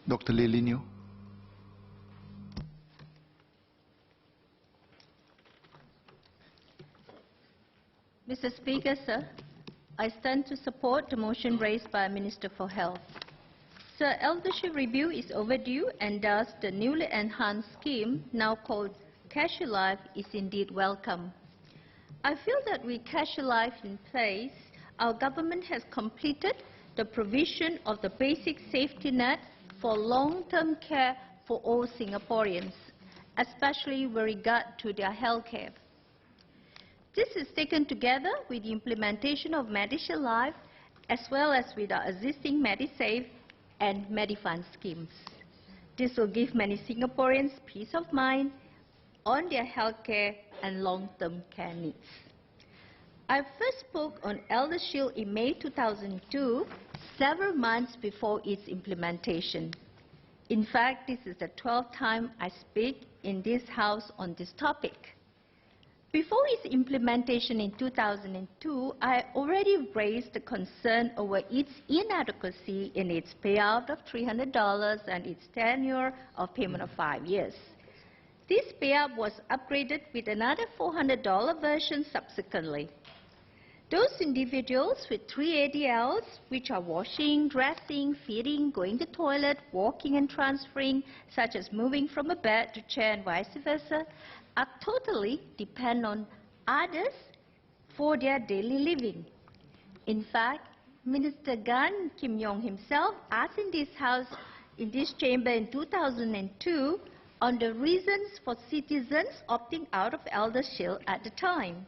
Dr. Lelinho. Mr. Speaker, sir, I stand to support the motion raised by Minister for Health. Sir, eldership review is overdue, and thus the newly enhanced scheme, now called CareShield Life, is indeed welcome. I feel that with CareShield Life in place, our government has completed the provision of the basic safety net for long-term care for all Singaporeans, especially with regard to their health care. This is taken together with the implementation of MediShield Life, as well as with our existing MediSave and MediFund schemes. This will give many Singaporeans peace of mind on their health care and long-term care needs. I first spoke on ElderShield in May 2002, several months before its implementation. In fact, this is the 12th time I speak in this House on this topic. Before its implementation in 2002, I already raised the concern over its inadequacy in its payout of $300 and its tenure of payment of 5 years. This payout was upgraded with another $400 version subsequently. Those individuals with 3 ADLs, which are washing, dressing, feeding, going to the toilet, walking and transferring, such as moving from a bed to chair and vice versa, are totally dependent on others for their daily living. In fact, Minister Gan Kim Yong himself asked in this House, in this chamber in 2002, on the reasons for citizens opting out of ElderShield at the time,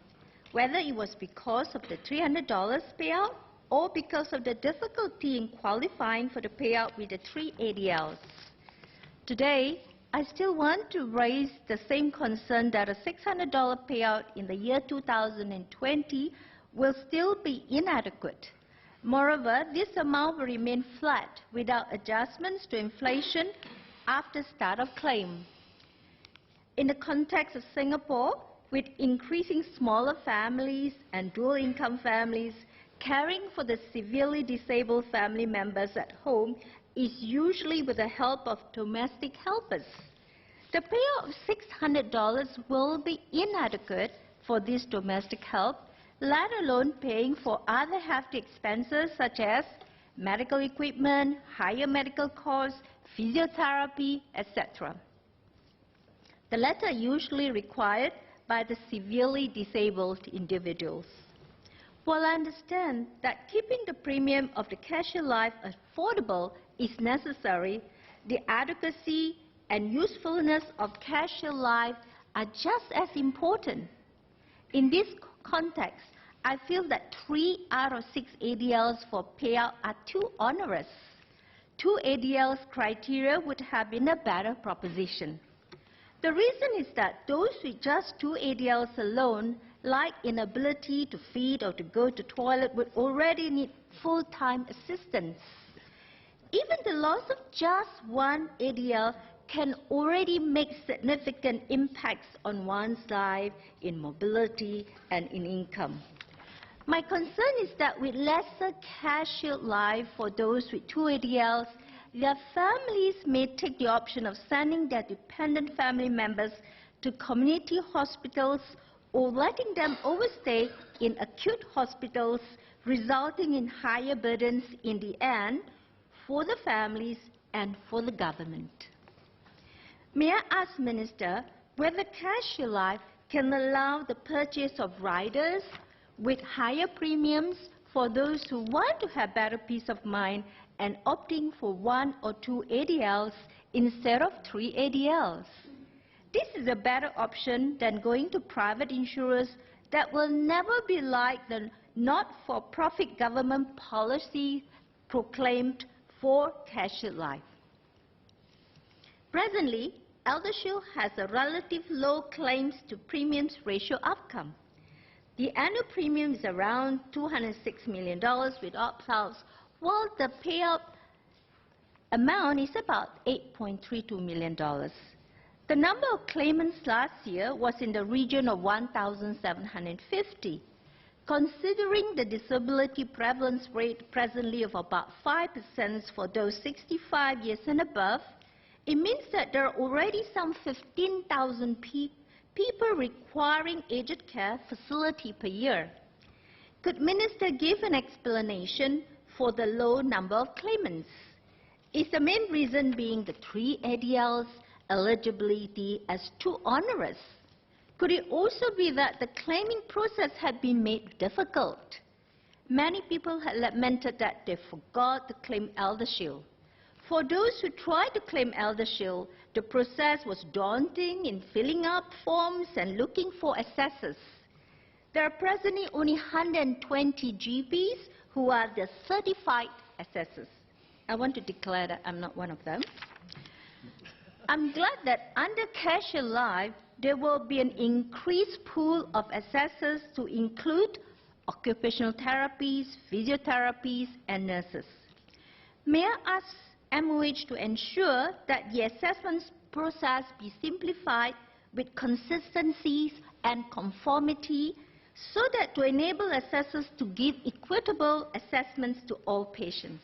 whether it was because of the $300 payout or because of the difficulty in qualifying for the payout with the 3 ADLs. Today, I still want to raise the same concern that a $600 payout in the year 2020 will still be inadequate. Moreover, this amount will remain flat without adjustments to inflation after start of claim. In the context of Singapore, with increasing smaller families and dual-income families, caring for the severely disabled family members at home is usually with the help of domestic helpers. The payout of $600 will be inadequate for this domestic help, let alone paying for other hefty expenses such as medical equipment, higher medical costs, physiotherapy, etc. The latter are usually required by the severely disabled individuals. While I understand that keeping the premium of the CareShield Life affordable is necessary, the adequacy and usefulness of CareShield Life are just as important. In this context, I feel that 3 out of 6 ADLs for payout are too onerous. 2 ADLs criteria would have been a better proposition. The reason is that those with just 2 ADLs alone, like inability to feed or to go to the toilet, would already need full-time assistance. Even the loss of just 1 ADL can already make significant impacts on one's life in mobility and in income. My concern is that with lesser CareShield Life for those with 2 ADLs, their families may take the option of sending their dependent family members to community hospitals or letting them overstay in acute hospitals, resulting in higher burdens in the end for the families and for the government. May I ask Minister whether CareShield Life can allow the purchase of riders with higher premiums for those who want to have better peace of mind and opting for 1 or 2 ADLs instead of 3 ADLs. This is a better option than going to private insurers that will never be like the not-for-profit government policy proclaimed for CareShield Life. Presently, ElderShield has a relative low claims to premiums ratio outcome. The annual premium is around $206 million with opt-outs, while the payout amount is about $8.32 million. The number of claimants last year was in the region of 1,750. Considering the disability prevalence rate presently of about 5% for those 65 years and above, it means that there are already some 15,000 people requiring aged care facility per year. Could Minister give an explanation for the low number of claimants? Is the main reason being the 3 ADLs eligibility as too onerous? Could it also be that the claiming process had been made difficult? Many people had lamented that they forgot to claim ElderShield. For those who tried to claim ElderShield, the process was daunting in filling up forms and looking for assessors. There are presently only 120 GPs who are the certified assessors. I want to declare that I'm not one of them. I'm glad that under CareShield Life, there will be an increased pool of assessors to include occupational therapies, physiotherapies, and nurses. May I ask MOH to ensure that the assessment process be simplified with consistencies and conformity so that to enable assessors to give equitable assessments to all patients.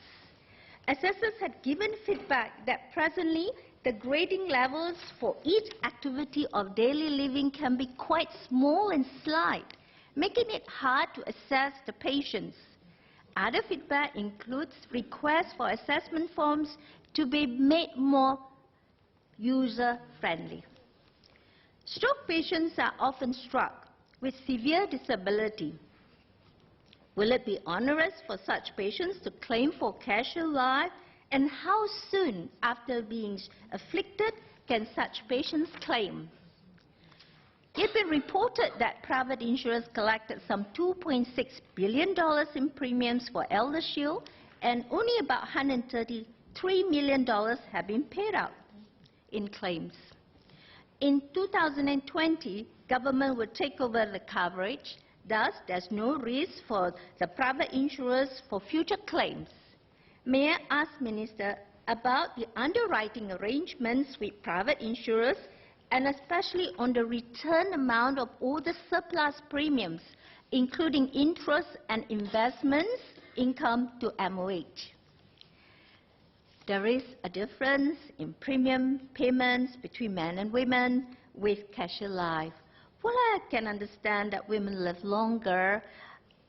Assessors had given feedback that presently the grading levels for each activity of daily living can be quite small and slight, making it hard to assess the patients. Other feedback includes requests for assessment forms to be made more user-friendly. Stroke patients are often struck with severe disability. Will it be onerous for such patients to claim for CareShield Life? And how soon after being afflicted can such patients claim? It's been reported that private insurers collected some $2.6 billion in premiums for ElderShield, and only about $133 million have been paid out in claims. In 2020, government will take over the coverage. Thus, there's no risk for the private insurers for future claims. May I ask Minister about the underwriting arrangements with private insurers, and especially on the return amount of all the surplus premiums, including interest and investments income to MOH. There is a difference in premium payments between men and women with CareShield Life. While I can understand that women live longer,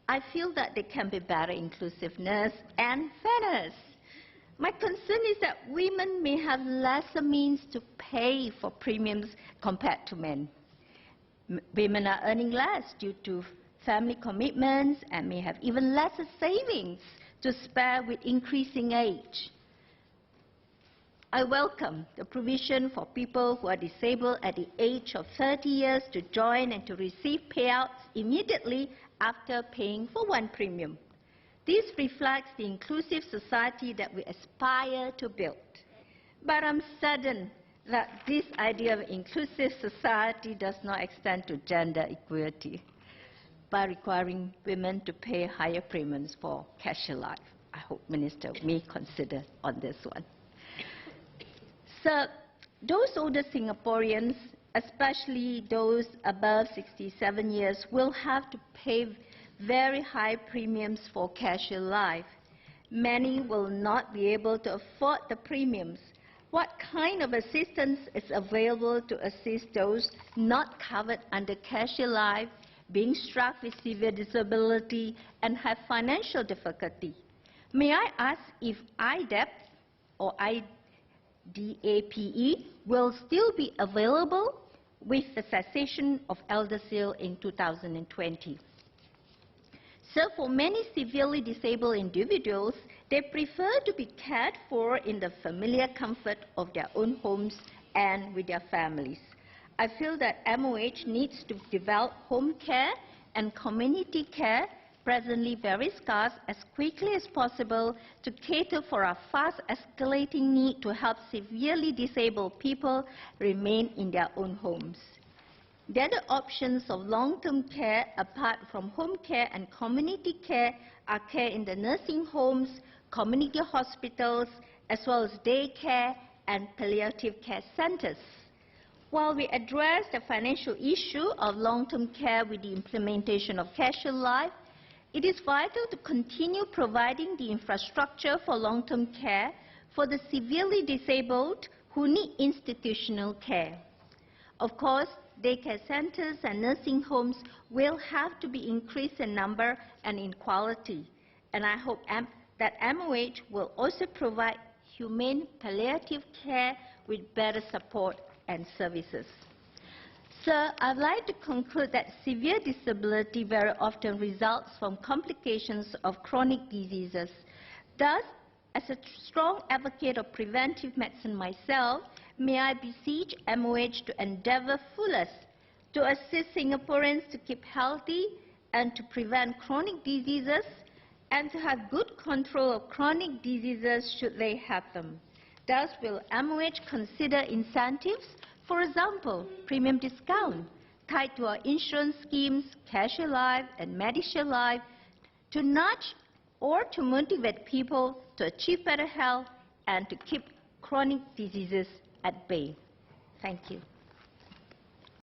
I feel that there can be better inclusiveness and fairness. My concern is that women may have lesser means to pay for premiums compared to men. Women are earning less due to family commitments and may have even lesser savings to spare with increasing age. I welcome the provision for people who are disabled at the age of 30 years to join and to receive payouts immediately after paying for one premium. This reflects the inclusive society that we aspire to build. But I'm saddened that this idea of inclusive society does not extend to gender equality by requiring women to pay higher premiums for CareShield Life. I hope Minister may consider on this one. So, those older Singaporeans, especially those above 67 years, will have to pay very high premiums for CareShield Life. Many will not be able to afford the premiums. What kind of assistance is available to assist those not covered under CareShield Life, being struck with severe disability and have financial difficulty? May I ask if IDAP or IDAPE will still be available with the cessation of ElderShield in 2020? So for many severely disabled individuals, they prefer to be cared for in the familiar comfort of their own homes and with their families. I feel that MOH needs to develop home care and community care, presently very scarce, as quickly as possible to cater for our fast escalating need to help severely disabled people remain in their own homes. The other options of long-term care, apart from home care and community care, are care in the nursing homes, community hospitals, as well as daycare and palliative care centers. While we address the financial issue of long-term care with the implementation of CareShield Life, It is vital to continue providing the infrastructure for long-term care for the severely disabled who need institutional care. Of course, daycare centers and nursing homes will have to be increased in number and in quality, and I hope that MOH will also provide humane palliative care with better support and services. Sir, I'd like to conclude that severe disability very often results from complications of chronic diseases. Thus, as a strong advocate of preventive medicine myself, may I beseech MOH to endeavor fullest to assist Singaporeans to keep healthy and to prevent chronic diseases and to have good control of chronic diseases should they have them. Thus, will MOH consider incentives, for example, premium discount tied to our insurance schemes, CareShield Life and MediShield Life, to nudge or to motivate people to achieve better health and to keep chronic diseases at bay. Thank you.